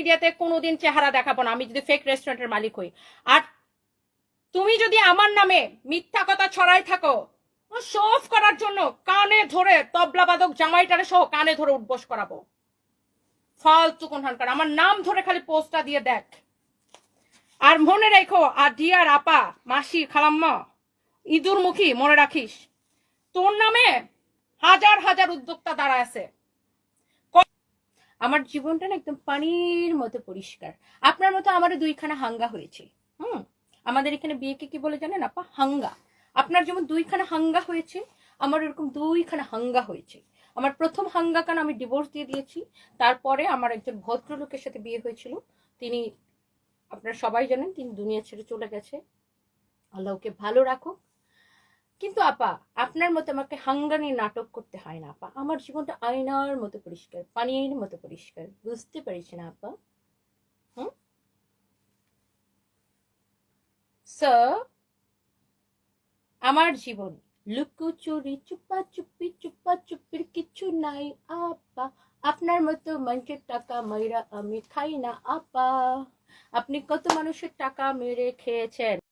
মিডিয়াতে কোনোদিন চেহারা দেখাবো না আমি যদি ফেক রেস্টুরেন্টের মালিক হই। আর তুমি যদি আমার নামে মিথ্যা কথা ছড়াই থাকো শো অফ করার জন্য কানে ধরে তবলাবাদক জামাইটারে সহ কানে ধরে উঠবোস করাবো। ফালতু কোনখানকার, আমার নাম ধরে খালি পোস্টটা দিয়ে দেখ। আর মনে রেখো, আর ডিয়ার আপা, মাসি, খালাম্মা, ইঁদুর মুখী, মনে রাখিস তোর নামে হাজার হাজার উদ্যোক্তা দাঁড়া আছে। আমার জীবনটা না একদম পানির মতো পরিষ্কার। আপনার মতো আমার দুইখানা হাঙ্গা হয়েছে। আমাদের এখানে বিয়েকে কি বলে জানেন আপা? হাঙ্গা। আপনার যেমন দুইখানা হাঙ্গা হয়েছে, আমার এরকম দুইখানা হাঙ্গা হয়েছে। আমার প্রথম হাঙ্গা কান আমি ডিভোর্স দিয়ে দিয়েছি, তারপরে আমার একজন ভদ্রলোকের সাথে বিয়ে হয়েছিল। তিনি, আপনারা সবাই জানেন, তিনি দুনিয়া ছেড়ে চলে গেছে। আল্লাহ ওকে ভালো রাখুক। কিন্তু আপা আপনার মতো আমাকে হাঙ্গানি নাটক করতে হয় না আপা। আমার জীবনটা আয়নার মতো পরিষ্কার, পানির মতো পরিষ্কার। বুঝতে পারিস না আপা? আমার জীবন লুকোচুরি, চুপা চুপির কিছু নাই আপা। আপনার মতো মানুষের টাকা মাইরা আমি খাই না আপা। আপনি কত মানুষের টাকা মেরে খেয়েছেন?